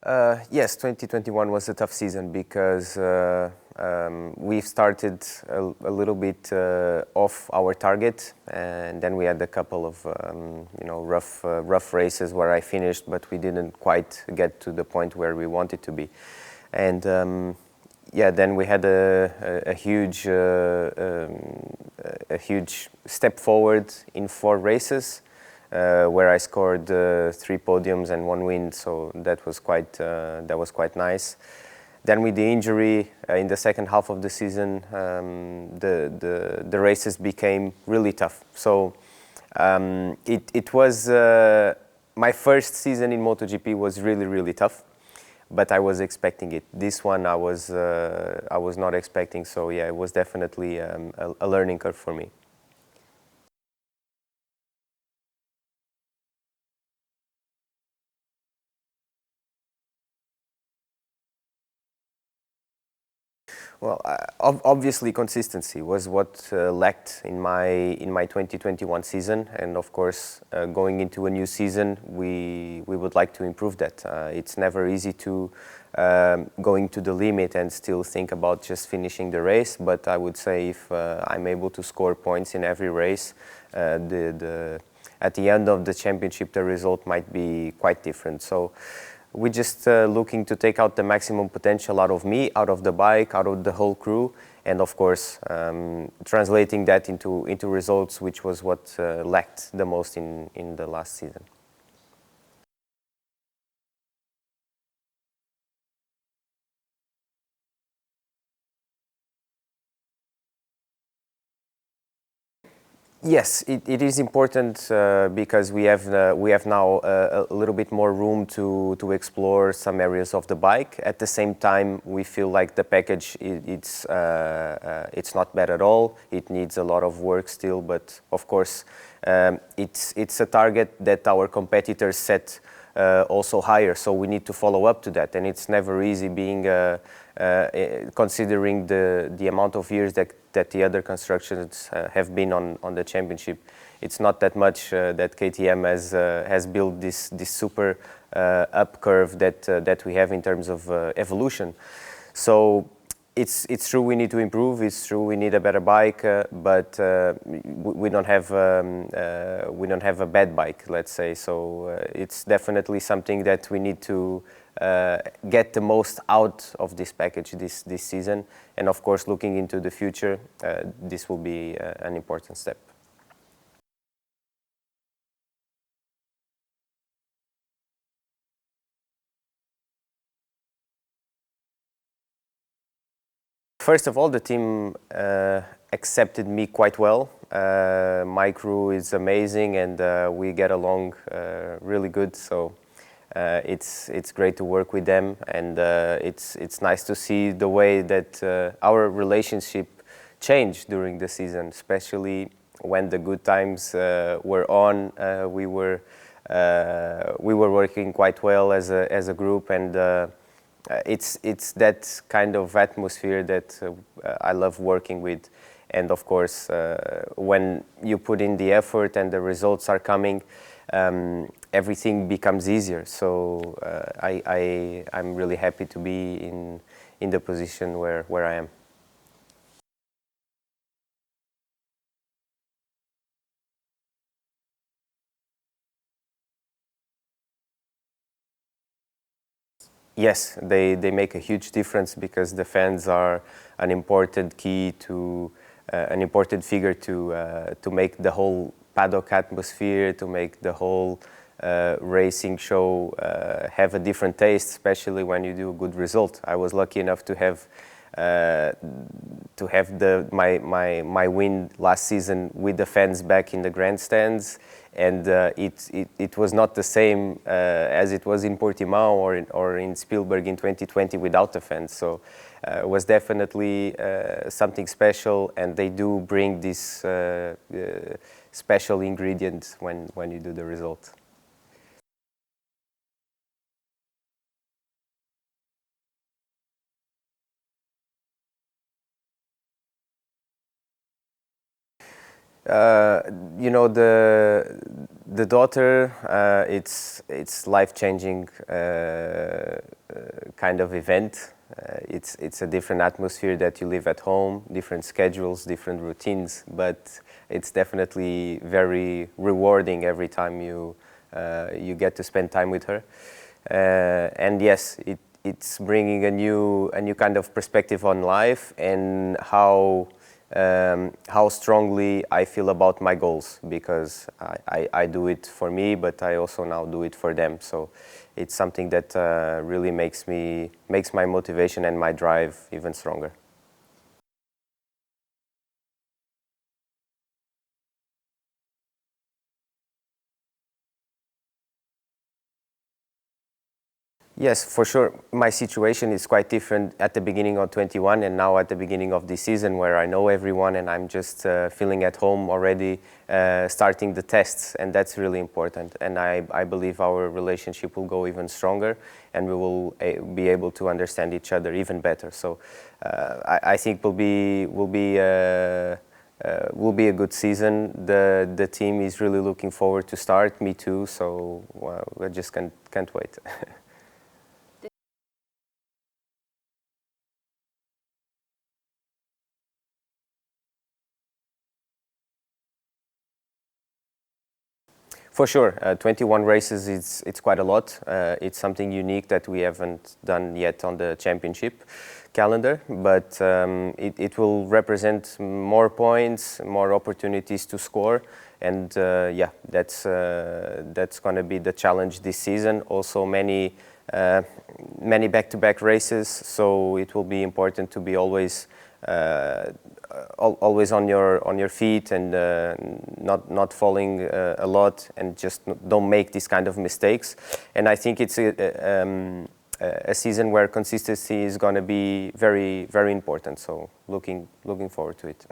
Yes, 2021 was a tough season because we've started a little bit off our target, and then we had a couple of rough races where I finished, but we didn't quite get to the point where we wanted to be. And yeah, then we had a huge step forward in 4 races. Where I scored 3 podiums and 1 win, so that was quite nice. Then with the injury in the second half of the season, the races became really tough. So it was my first season in MotoGP was really tough, but I was expecting it. This one I was not expecting. So yeah, it was definitely a learning curve for me. Well, obviously consistency was what lacked in my 2021 season, and of course, going into a new season, we would like to improve that. It's never easy to going to the limit and still think about just finishing the race. But I would say if I'm able to score points in every race, at the end of the championship, the result might be quite different. So we're just looking to take out the maximum potential out of me, out of the bike, out of the whole crew, and of course translating that into results, which was what lacked the most in the last season. Yes, it is important because we have now a little bit more room to explore some areas of the bike. At the same time, we feel like the package it's not bad at all. It needs a lot of work still, but of course, it's a target that our competitors set also higher. So we need to follow up to that, and it's never easy being considering the amount of years that the other constructions have been on the championship. It's not that much that KTM has built this super up curve that we have in terms of evolution. So it's true we need to improve. It's true we need a better bike, but we don't have a bad bike, let's say. So it's definitely something that we need to get the most out of this package this season, and of course, looking into the future, this will be an important step. First of all, the team accepted me quite well. My crew is amazing, and we get along really good. So it's great to work with them, and it's nice to see the way that our relationship changed during the season, especially when the good times were on. We were working quite well as a group, and it's that kind of atmosphere that I love working with. And of course, when you put in the effort and the results are coming, everything becomes easier. So I'm really happy to be in the position where I am. Yes, they make a huge difference because the fans are an important key to an important figure to make the whole paddock atmosphere, to make the whole racing show have a different taste, especially when you do a good result. I was lucky enough to have my win last season with the fans back in the grandstands, and it was not the same as it was in Portimão or in Spielberg in 2020 without the fans. So it was definitely something special, and they do bring this special ingredient when you do the result. You know, the daughter, it's life-changing kind of event. It's a different atmosphere that you live at home, different schedules, different routines, but it's definitely very rewarding every time you get to spend time with her. And yes, it's bringing a new kind of perspective on life and how strongly I feel about my goals, because I do it for me, but I also now do it for them. So it's something that really makes my motivation and my drive even stronger. Yes, for sure. My situation is quite different at the beginning of 21 and now at the beginning of this season, where I know everyone and I'm just feeling at home already, starting the tests, and that's really important. And I believe our relationship will go even stronger and we will be able to understand each other even better. So I think will be a good season. The team is really looking forward to start. Me too. So I just can't wait. For sure, 21 races, it's quite a lot. It's something unique that we haven't done yet on the championship calendar, but it will represent more points, more opportunities to score, and yeah, that's going to be the challenge this season. Also, many back-to-back races, so it will be important to be always on your feet and not falling a lot, and just don't make these kind of mistakes. And I think it's a season where consistency is going to be very, very important. So looking forward to it.